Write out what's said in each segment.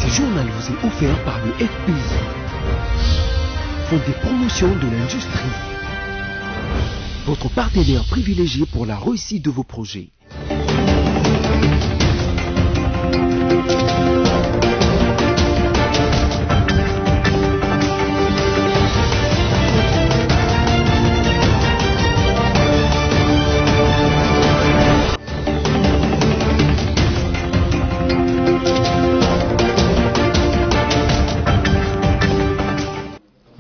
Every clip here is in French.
Ce journal vous est offert par le FPI, Fonds de promotion de l'industrie, votre partenaire privilégié pour la réussite de vos projets.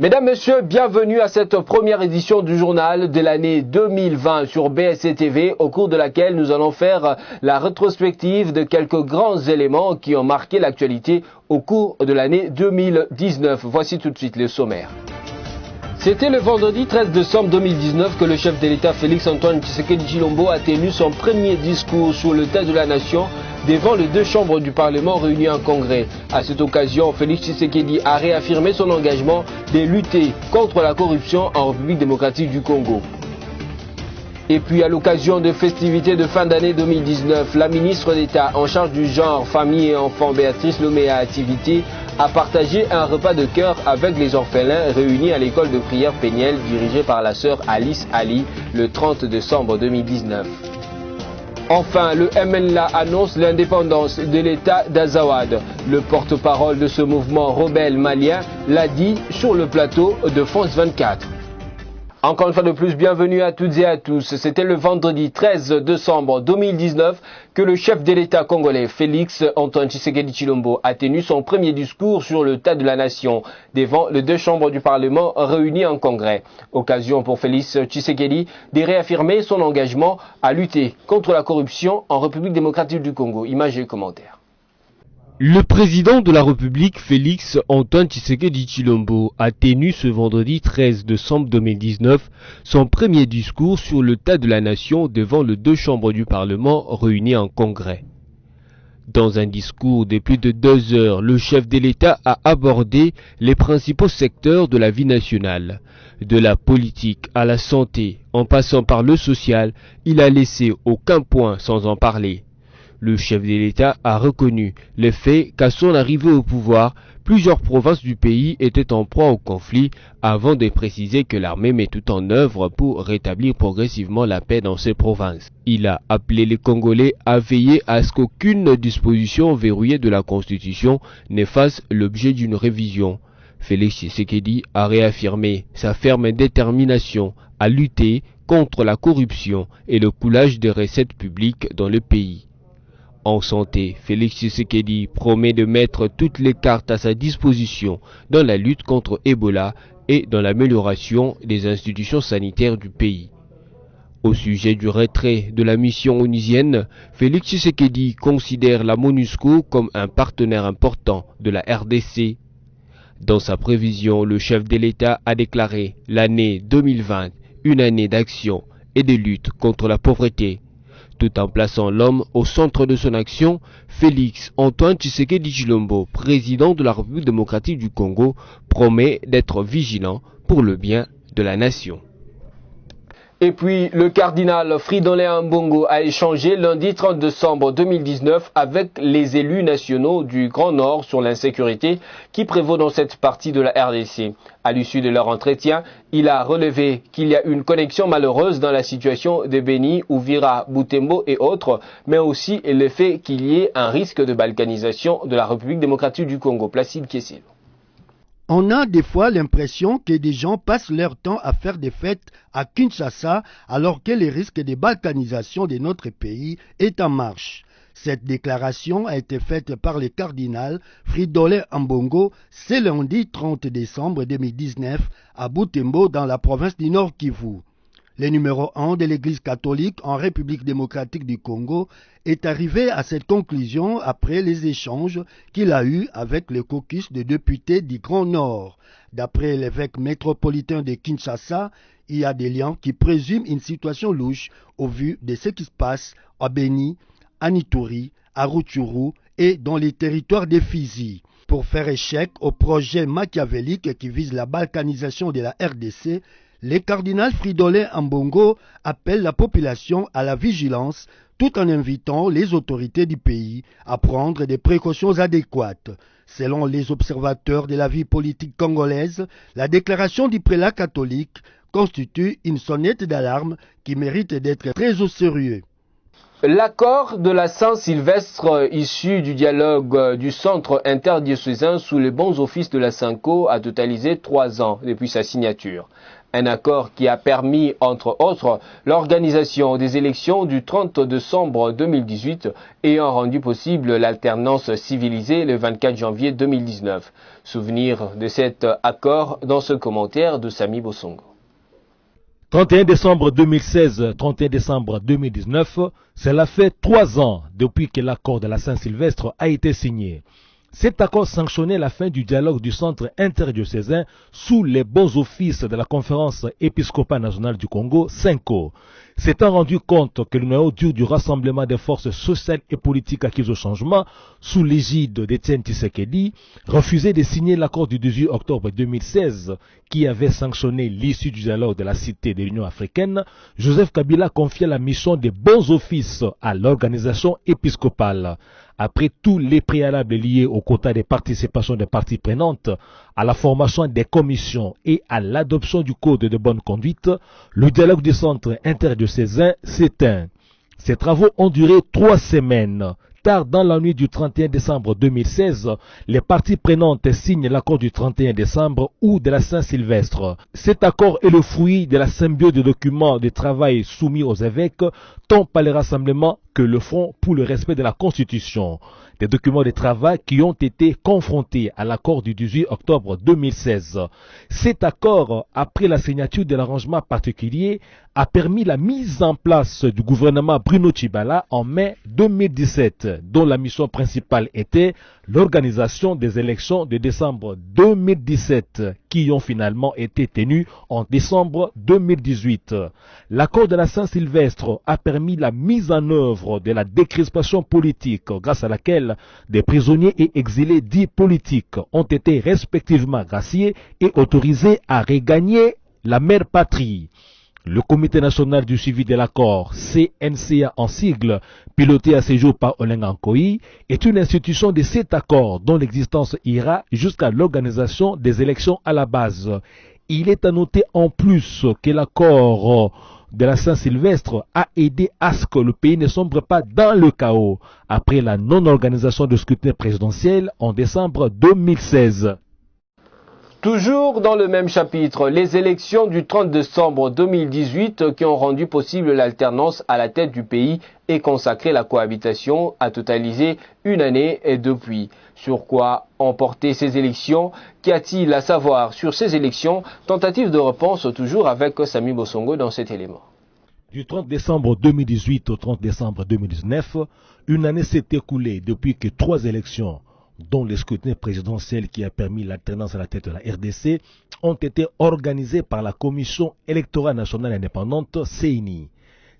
Mesdames, Messieurs, bienvenue à cette première édition du journal de l'année 2020 sur BSC TV, au cours de laquelle nous allons faire la rétrospective de quelques grands éléments qui ont marqué l'actualité au cours de l'année 2019. Voici tout de suite le sommaire. C'était le vendredi 13 décembre 2019 que le chef de l'État Félix-Antoine Tshisekedi Tshilombo a tenu son premier discours sur l'état de la nation devant les deux chambres du Parlement réunies en congrès. À cette occasion, Félix Tshisekedi a réaffirmé son engagement de lutter contre la corruption en République démocratique du Congo. Et puis à l'occasion des festivités de fin d'année 2019, la ministre d'État en charge du genre, famille et enfants, Béatrice Lomé-Activité, a partagé un repas de cœur avec les orphelins réunis à l'école de prière Péniel dirigée par la sœur Alice Ali le 30 décembre 2019. Enfin, le MNLA annonce l'indépendance de l'État d'Azawad. Le porte-parole de ce mouvement rebelle malien l'a dit sur le plateau de France 24. Encore une fois de plus, bienvenue à toutes et à tous. C'était le vendredi 13 décembre 2019 que le chef de l'État congolais Félix-Antoine Tshisekedi Tshilombo a tenu son premier discours sur l'état de la nation devant les deux chambres du Parlement réunies en congrès. Occasion pour Félix Tshisekedi de réaffirmer son engagement à lutter contre la corruption en République démocratique du Congo. Images et commentaires. Le président de la République, Félix-Antoine Tshisekedi Tshilombo, a tenu ce vendredi 13 décembre 2019 son premier discours sur l'état de la nation devant les deux chambres du Parlement réunies en congrès. Dans un discours de plus de 2 heures, le chef de l'État a abordé les principaux secteurs de la vie nationale. De la politique à la santé, en passant par le social, il a laissé aucun point sans en parler. Le chef de l'État a reconnu le fait qu'à son arrivée au pouvoir, plusieurs provinces du pays étaient en proie au conflit avant de préciser que l'armée met tout en œuvre pour rétablir progressivement la paix dans ces provinces. Il a appelé les Congolais à veiller à ce qu'aucune disposition verrouillée de la Constitution ne fasse l'objet d'une révision. Félix Tshisekedi a réaffirmé sa ferme détermination à lutter contre la corruption et le coulage des recettes publiques dans le pays. En santé, Félix Tshisekedi promet de mettre toutes les cartes à sa disposition dans la lutte contre Ebola et dans l'amélioration des institutions sanitaires du pays. Au sujet du retrait de la mission onusienne, Félix Tshisekedi considère la MONUSCO comme un partenaire important de la RDC. Dans sa prévision, le chef de l'État a déclaré l'année 2020 une année d'action et de lutte contre la pauvreté. Tout en plaçant l'homme au centre de son action, Félix-Antoine Tshisekedi Tshilombo, président de la République démocratique du Congo, promet d'être vigilant pour le bien de la nation. Et puis, le cardinal Fridolin Ambongo a échangé lundi 30 décembre 2019 avec les élus nationaux du Grand Nord sur l'insécurité qui prévaut dans cette partie de la RDC. À l'issue de leur entretien, il a relevé qu'il y a une connexion malheureuse dans la situation de Beni, Uvira, Butembo et autres, mais aussi le fait qu'il y ait un risque de balkanisation de la République démocratique du Congo. Placide Kessel. On a des fois l'impression que des gens passent leur temps à faire des fêtes à Kinshasa alors que le risque de balkanisation de notre pays est en marche. Cette déclaration a été faite par le cardinal Fridolin Ambongo ce lundi 30 décembre 2019 à Butembo dans la province du Nord Kivu. Le numéro 1 de l'Église catholique en République démocratique du Congo est arrivé à cette conclusion après les échanges qu'il a eus avec le caucus de députés du Grand Nord. D'après l'évêque métropolitain de Kinshasa, il y a des liens qui présument une situation louche au vu de ce qui se passe à Beni, à Ituri, à Rutshuru et dans les territoires de Fizi. Pour faire échec au projet machiavélique qui vise la balkanisation de la RDC, Le cardinal Fridolin Ambongo appelle la population à la vigilance tout en invitant les autorités du pays à prendre des précautions adéquates. Selon les observateurs de la vie politique congolaise, la déclaration du prélat catholique constitue une sonnette d'alarme qui mérite d'être très au sérieux. L'accord de la Saint-Sylvestre issu du dialogue du centre interdiocésain sous les bons offices de la SYNCO a totalisé 3 ans depuis sa signature. Un accord qui a permis, entre autres, l'organisation des élections du 30 décembre 2018 ayant rendu possible l'alternance civilisée le 24 janvier 2019. Souvenir de cet accord dans ce commentaire de Samy Bosongo. 31 décembre 2016, 31 décembre 2019, cela fait 3 ans depuis que l'accord de la Saint-Sylvestre a été signé. Cet accord sanctionnait la fin du dialogue du centre interdiocésain sous les bons offices de la conférence épiscopale nationale du Congo, SYNCO. S'étant rendu compte que le noyau dur du rassemblement des forces sociales et politiques acquises au changement, sous l'égide d'Étienne Tshisekedi, refusait de signer l'accord du 18 octobre 2016 qui avait sanctionné l'issue du dialogue de la Cité de l'Union africaine, Joseph Kabila confiait la mission des bons offices à l'organisation épiscopale. Après tous les préalables liés au quota de participation des parties prenantes, à la formation des commissions et à l'adoption du code de bonne conduite, le dialogue du centre interdiocésain s'éteint. Ces travaux ont duré 3 semaines. Tard dans la nuit du 31 décembre 2016, les parties prenantes signent l'accord du 31 décembre ou de la Saint-Sylvestre. Cet accord est le fruit de la symbiose de documents de travail soumis aux évêques, tant par les rassemblements que le Front pour le respect de la Constitution. Des documents de travail qui ont été confrontés à l'accord du 18 octobre 2016. Cet accord, après la signature de l'arrangement particulier, a permis la mise en place du gouvernement Bruno Tshibala en mai 2017, dont la mission principale était l'organisation des élections de décembre 2017, qui ont finalement été tenues en décembre 2018. L'accord de la Saint-Sylvestre a permis la mise en œuvre de la décrispation politique, grâce à laquelle des prisonniers et exilés dits politiques ont été respectivement graciés et autorisés à regagner la mère patrie. Le Comité national du suivi de l'accord, CNCA en sigle, piloté à ce jour par Olenga Nkoyi, est une institution de cet accord dont l'existence ira jusqu'à l'organisation des élections à la base. Il est à noter en plus que l'accord de la Saint-Sylvestre a aidé à ce que le pays ne sombre pas dans le chaos après la non-organisation du scrutin présidentiel en décembre 2016. Toujours dans le même chapitre, les élections du 30 décembre 2018 qui ont rendu possible l'alternance à la tête du pays et consacré la cohabitation a totalisé 1 année et depuis. Sur quoi ont porté ces élections? Qu'y a-t-il à savoir sur ces élections? Tentative de réponse toujours avec Samy Bosongo dans cet élément. Du 30 décembre 2018 au 30 décembre 2019, 1 année s'est écoulée depuis que 3 élections, dont le scrutin présidentiel qui a permis l'alternance à la tête de la RDC, ont été organisées par la Commission électorale nationale indépendante CENI.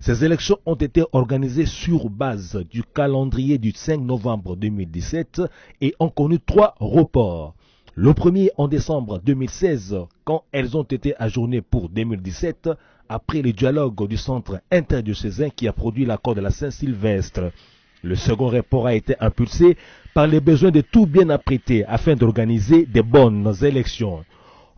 Ces élections ont été organisées sur base du calendrier du 5 novembre 2017 et ont connu 3 reports. Le premier en décembre 2016, quand elles ont été ajournées pour 2017, après le dialogue du centre interdiocésain qui a produit l'accord de la Saint-Sylvestre. Le second report a été impulsé par les besoins de tout bien apprêter afin d'organiser de bonnes élections.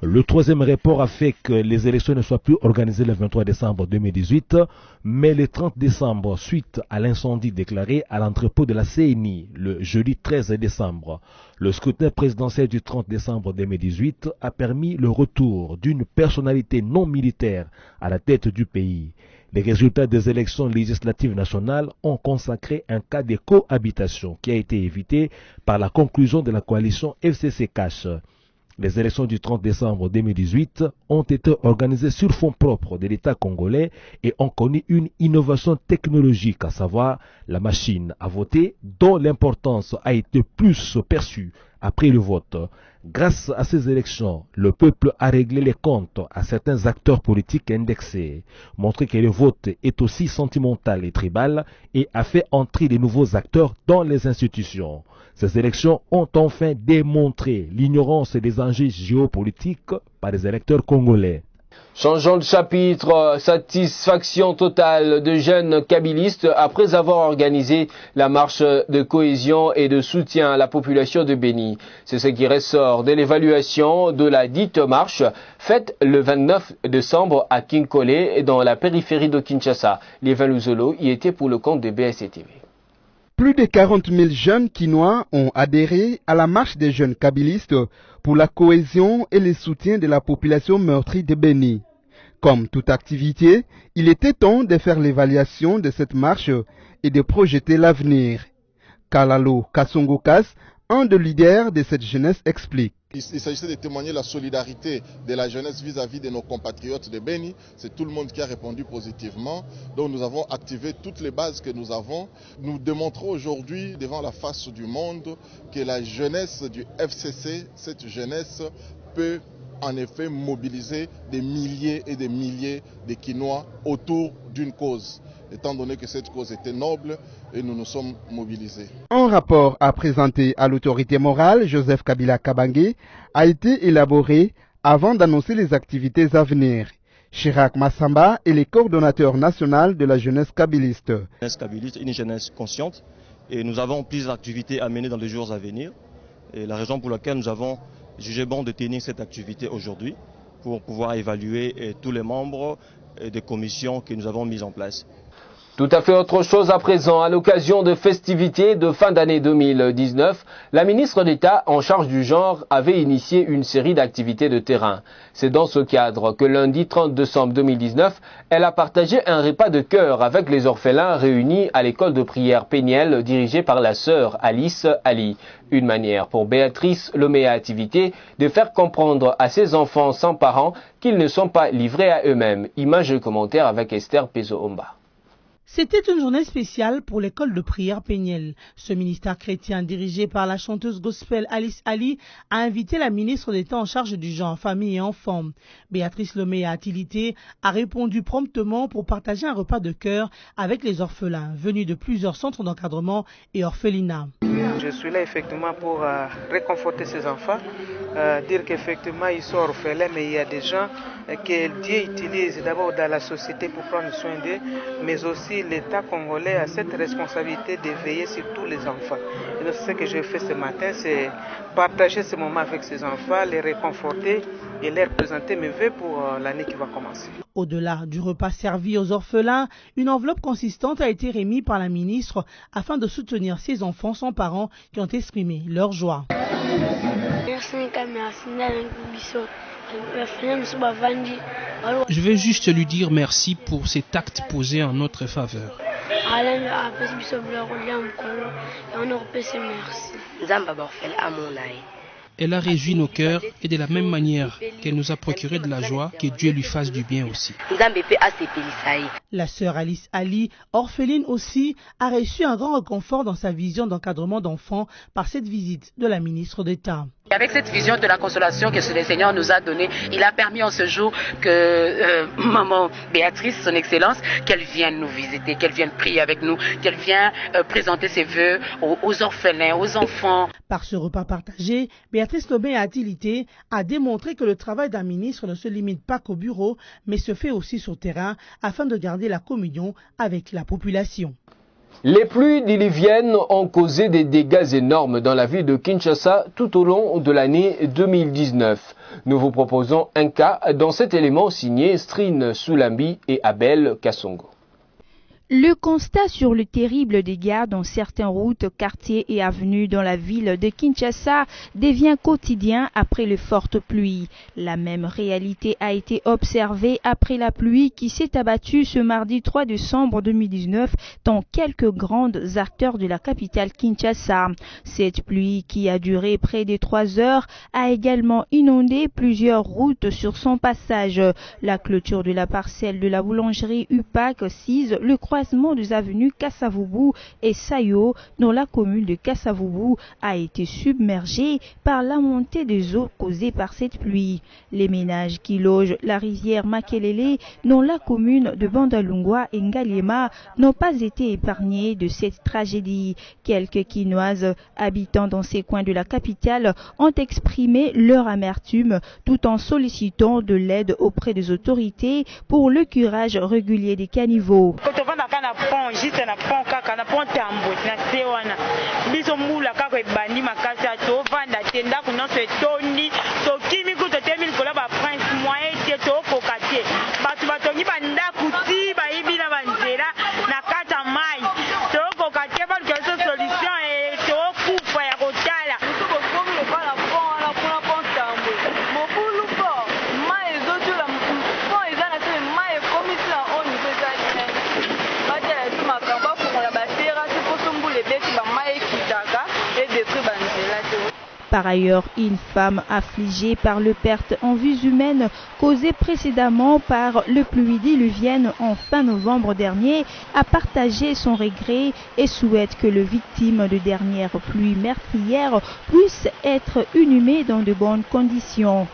Le troisième report a fait que les élections ne soient plus organisées le 23 décembre 2018, mais le 30 décembre, suite à l'incendie déclaré à l'entrepôt de la CENI le jeudi 13 décembre. Le scrutin présidentiel du 30 décembre 2018 a permis le retour d'une personnalité non militaire à la tête du pays. Les résultats des élections législatives nationales ont consacré un cas de cohabitation qui a été évité par la conclusion de la coalition FCC-Cash. Les élections du 30 décembre 2018 ont été organisées sur fonds propres de l'État congolais et ont connu une innovation technologique, à savoir la machine à voter, dont l'importance a été plus perçue après le vote. Grâce à ces élections, le peuple a réglé les comptes à certains acteurs politiques indexés, montré que le vote est aussi sentimental et tribal et a fait entrer de nouveaux acteurs dans les institutions. Ces élections ont enfin démontré l'ignorance des enjeux géopolitiques par les électeurs congolais. Changeons de chapitre, satisfaction totale de jeunes kabylistes après avoir organisé la marche de cohésion et de soutien à la population de Béni. C'est ce qui ressort de l'évaluation de la dite marche faite le 29 décembre à Kinkole dans la périphérie de Kinshasa. Lévin Luzolo y était pour le compte de BSC-TV. Plus de 40 000 jeunes Kinois ont adhéré à la marche des jeunes kabylistes pour la cohésion et le soutien de la population meurtrie de Béni. Comme toute activité, il était temps de faire l'évaluation de cette marche et de projeter l'avenir. Kalalo Kasongokas, un des leaders de cette jeunesse, explique. Il s'agissait de témoigner la solidarité de la jeunesse vis-à-vis de nos compatriotes de Béni. C'est tout le monde qui a répondu positivement. Donc nous avons activé toutes les bases que nous avons. Nous démontrons aujourd'hui devant la face du monde que la jeunesse du FCC, cette jeunesse peut en effet mobiliser des milliers et des milliers de Kinois autour d'une cause, étant donné que cette cause était noble et nous nous sommes mobilisés. Un rapport à présenter à l'autorité morale, Joseph Kabila Kabange, a été élaboré avant d'annoncer les activités à venir. Chirac Massamba est le coordonnateur national de la jeunesse kabyliste. La jeunesse kabyliste est une jeunesse consciente et nous avons plusieurs activités à mener dans les jours à venir. Et la raison pour laquelle nous avons jugé bon de tenir cette activité aujourd'hui pour pouvoir évaluer tous les membres des commissions que nous avons mises en place. Tout à fait autre chose à présent. À l'occasion de festivités de fin d'année 2019, la ministre d'État en charge du genre avait initié une série d'activités de terrain. C'est dans ce cadre que lundi 30 décembre 2019, elle a partagé un repas de cœur avec les orphelins réunis à l'école de prière Péniel dirigée par la sœur Alice Ali. Une manière pour Béatrice Lomé-Activité de faire comprendre à ses enfants sans parents qu'ils ne sont pas livrés à eux-mêmes. Image et commentaire avec Esther Pezo-Omba. C'était une journée spéciale pour l'école de prière Péniel. Ce ministère chrétien dirigé par la chanteuse gospel Alice Ali a invité la ministre d'État en charge du genre, famille et enfants. Béatrice Lomé-Activité a répondu promptement pour partager un repas de cœur avec les orphelins venus de plusieurs centres d'encadrement et orphelinats. Je suis là effectivement pour réconforter ces enfants, dire qu'effectivement ils sont orphelins, mais il y a des gens que Dieu utilise d'abord dans la société pour prendre soin d'eux, mais aussi l'État congolais a cette responsabilité de veiller sur tous les enfants. Et donc, ce que je fais ce matin, c'est partager ce moment avec ces enfants, les réconforter et leur présenter mes vœux pour l'année qui va commencer. Au-delà du repas servi aux orphelins, une enveloppe consistante a été remise par la ministre afin de soutenir ces enfants sans parents qui ont exprimé leur joie. Je veux juste lui dire merci pour cet acte posé en notre faveur. Elle a réjoui nos cœurs et de la même manière qu'elle nous a procuré de la joie, que Dieu lui fasse du bien aussi. La sœur Alice Ali, orpheline aussi, a reçu un grand réconfort dans sa vision d'encadrement d'enfants par cette visite de la ministre d'État. Avec cette vision de la consolation que le Seigneur nous a donnée, il a permis en ce jour que maman Béatrice, son excellence, qu'elle vienne nous visiter, qu'elle vienne prier avec nous, qu'elle vienne présenter ses vœux aux orphelins, aux enfants. Par ce repas partagé, Béatrice Lomé-Activité a démontré que le travail d'un ministre ne se limite pas qu'au bureau, mais se fait aussi sur terrain afin de garder la communion avec la population. Les pluies diluviennes ont causé des dégâts énormes dans la ville de Kinshasa tout au long de l'année 2019. Nous vous proposons un cas dans cet élément signé Strine Soulambi et Abel Kassongo. Le constat sur le terrible dégât dans certaines routes, quartiers et avenues dans la ville de Kinshasa devient quotidien après les fortes pluies. La même réalité a été observée après la pluie qui s'est abattue ce mardi 3 décembre 2019 dans quelques grandes acteurs de la capitale Kinshasa. Cette pluie qui a duré près de 3 heures a également inondé plusieurs routes sur son passage. La clôture de la parcelle de la boulangerie UPAC 6, le croisement croisement des avenues Kassavubu et Sayo dans la commune de Kassavubu a été submergé par la montée des eaux causée par cette pluie. Les ménages qui logent la rivière Makelele dans la commune de Bandalungwa et Ngaliema n'ont pas été épargnés de cette tragédie. Quelques Quinoises habitant dans ces coins de la capitale ont exprimé leur amertume tout en sollicitant de l'aide auprès des autorités pour le curage régulier des caniveaux. Par ailleurs, une femme affligée par les pertes en vies humaines causées précédemment par le pluie diluvienne en fin novembre dernier a partagé son regret et souhaite que les victimes de dernières pluies meurtrières puissent être inhumées dans de bonnes conditions.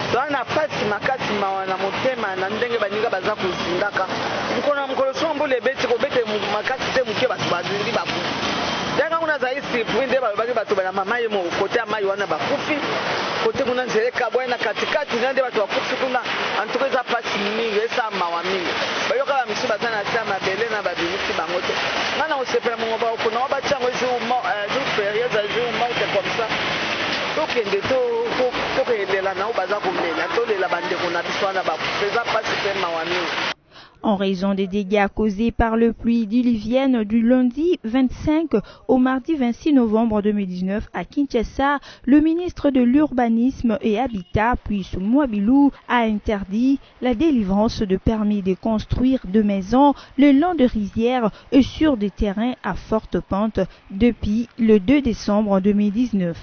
En raison des dégâts causés par le pluie diluvienne du lundi 25 au mardi 26 novembre 2019 à Kinshasa, le ministre de l'Urbanisme et Habitat, puis Mouabilou, a interdit la délivrance de permis de construire de maisons le long de rivières et sur des terrains à forte pente depuis le 2 décembre 2019.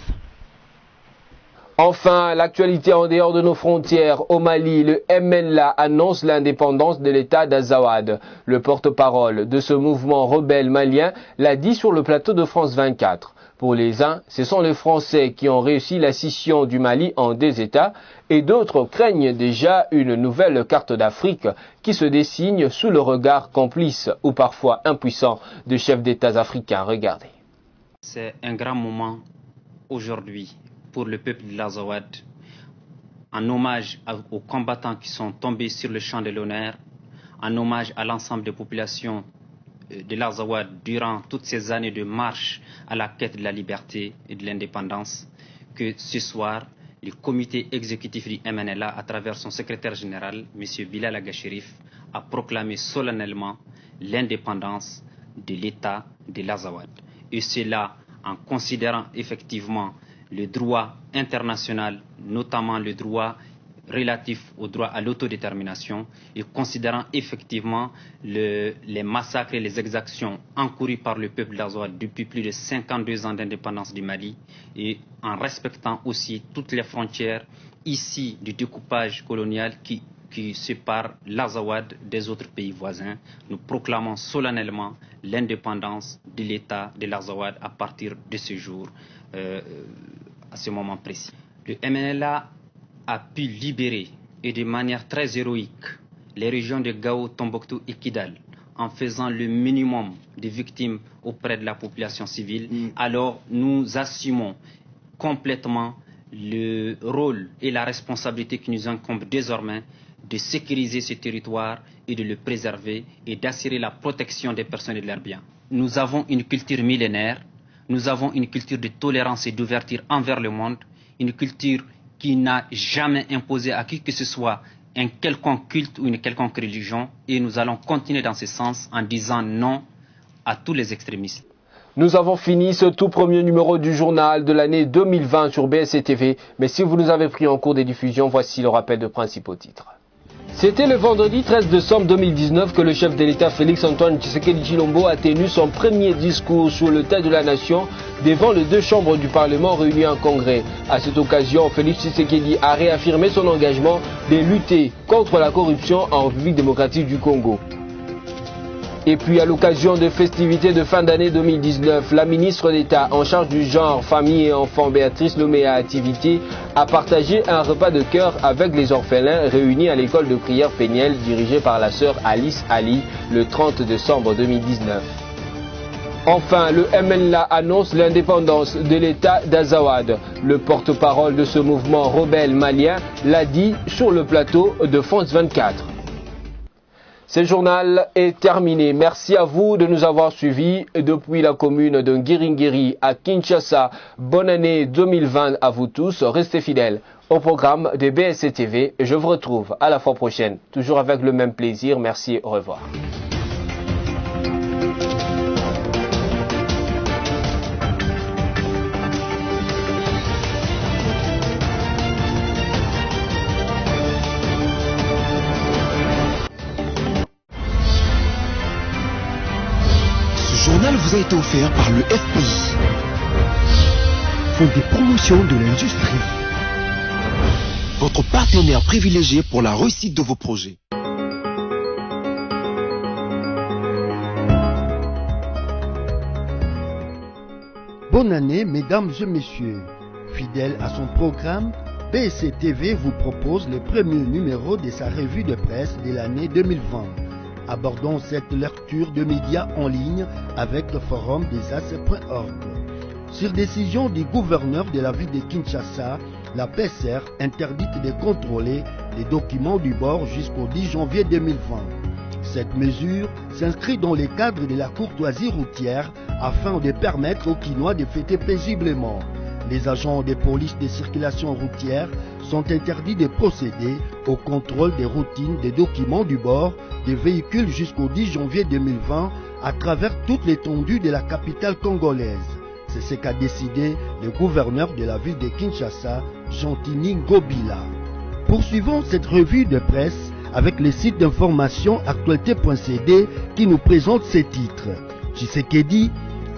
Enfin, l'actualité en dehors de nos frontières. Au Mali, le MNLA annonce l'indépendance de l'État d'Azawad. Le porte-parole de ce mouvement rebelle malien l'a dit sur le plateau de France 24. Pour les uns, ce sont les Français qui ont réussi la scission du Mali en 2 États et d'autres craignent déjà une nouvelle carte d'Afrique qui se dessine sous le regard complice ou parfois impuissant de chefs d'États africains. Regardez. C'est un grand moment aujourd'hui pour le peuple de l'Azawad, en hommage aux combattants qui sont tombés sur le champ de l'honneur, en hommage à l'ensemble des populations de l'Azawad durant toutes ces années de marche à la quête de la liberté et de l'indépendance, que ce soir, le comité exécutif du MNLA, à travers son secrétaire général, M. Bilal Agachérif, a proclamé solennellement l'indépendance de l'État de l'Azawad. Et cela en considérant effectivement le droit international, notamment le droit relatif au droit à l'autodétermination, et considérant effectivement les massacres et les exactions encourus par le peuple d'Azawad depuis plus de 52 ans d'indépendance du Mali, et en respectant aussi toutes les frontières ici du découpage colonial qui sépare l'Azawad des autres pays voisins. Nous proclamons solennellement l'indépendance de l'État de l'Azawad à partir de ce jour, à ce moment précis. Le MNLA a pu libérer, et de manière très héroïque, les régions de Gao, Tombouctou et Kidal, en faisant le minimum de victimes auprès de la population civile. Alors nous assumons complètement le rôle et la responsabilité qui nous incombe désormais de sécuriser ce territoire et de le préserver et d'assurer la protection des personnes et de leurs biens. Nous avons une culture millénaire, nous avons une culture de tolérance et d'ouverture envers le monde, une culture qui n'a jamais imposé à qui que ce soit un quelconque culte ou une quelconque religion, et nous allons continuer dans ce sens en disant non à tous les extrémistes. Nous avons fini ce tout premier numéro du journal de l'année 2020 sur BSC TV, mais si vous nous avez pris en cours des diffusions, voici le rappel de principaux titres. C'était le vendredi 13 décembre 2019 que le chef de l'État Félix-Antoine Tshisekedi Tshilombo a tenu son premier discours sur l'état de la nation devant les 2 chambres du Parlement réunies en congrès. À cette occasion, Félix Tshisekedi a réaffirmé son engagement de lutter contre la corruption en République démocratique du Congo. Et puis à l'occasion des festivités de fin d'année 2019, la ministre d'État en charge du genre, famille et enfants, Béatrice Louméa-Activité, a partagé un repas de cœur avec les orphelins réunis à l'école de prière Péniel dirigée par la sœur Alice Ali le 30 décembre 2019. Enfin, le MNLA annonce l'indépendance de l'État d'Azawad. Le porte-parole de ce mouvement rebelle malien l'a dit sur le plateau de France 24. Ce journal est terminé. Merci à vous de nous avoir suivis depuis la commune de Ngiringiri à Kinshasa. Bonne année 2020 à vous tous. Restez fidèles au programme de BSC TV. Je vous retrouve à la fois prochaine, toujours avec le même plaisir. Merci, au revoir. Ce journal vous a été offert par le FPI, Fonds des promotions de l'industrie, votre partenaire privilégié pour la réussite de vos projets. Bonne année, mesdames et messieurs. Fidèle à son programme, BSC TV vous propose le premier numéro de sa revue de presse de l'année 2020. Abordons cette lecture de médias en ligne avec le forum des as.org. Sur décision du gouverneur de la ville de Kinshasa, la PCR interdite de contrôler les documents du bord jusqu'au 10 janvier 2020. Cette mesure s'inscrit dans le cadre de la courtoisie routière afin de permettre aux Kinois de fêter paisiblement. Les agents de police de circulation routière sont interdits de procéder au contrôle des routines des documents du bord des véhicules jusqu'au 10 janvier 2020 à travers toute l'étendue de la capitale congolaise. C'est ce qu'a décidé le gouverneur de la ville de Kinshasa, Gentini Ngobila. Poursuivons cette revue de presse avec le site d'information actualité.cd qui nous présente ces titres. Tshisekedi,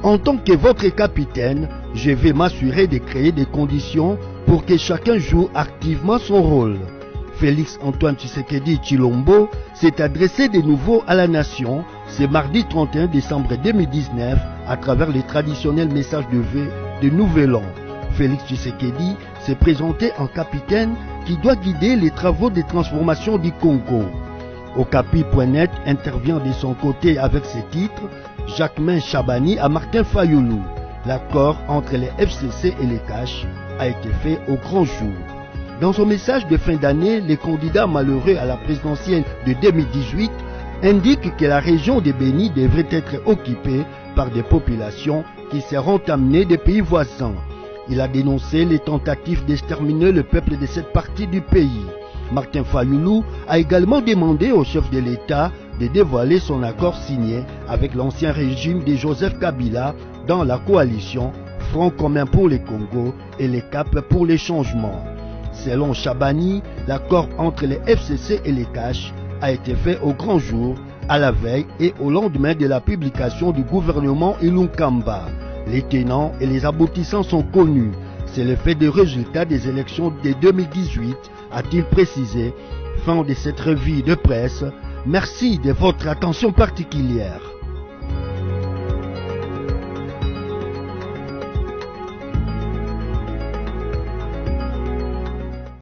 en tant que votre capitaine, je vais m'assurer de créer des conditions pour que chacun joue activement son rôle. Félix Antoine Tshisekedi Tshilombo s'est adressé de nouveau à la nation ce mardi 31 décembre 2019 à travers les traditionnels messages de vœux de Nouvel An. Félix Tshisekedi s'est présenté en capitaine qui doit guider les travaux de transformation du Congo. Okapi.net intervient de son côté avec ses titres Jacquemain Chabani à Martin Fayoulou. L'accord entre les FCC et les CACH a été fait au grand jour. Dans son message de fin d'année, les candidats malheureux à la présidentielle de 2018 indiquent que la région de Béni devrait être occupée par des populations qui seront amenées des pays voisins. Il a dénoncé les tentatives d'exterminer le peuple de cette partie du pays. Martin Fayoulou a également demandé au chef de l'État de dévoiler son accord signé avec l'ancien régime de Joseph Kabila dans la coalition Front commun pour les Congo et les CAP pour les changements. Selon Chabani, l'accord entre les FCC et les CACH a été fait au grand jour, à la veille et au lendemain de la publication du gouvernement Ilunkamba. Les tenants et les aboutissants sont connus. C'est le fait des résultats des élections de 2018, a-t-il précisé. Fin de cette revue de presse. Merci de votre attention particulière.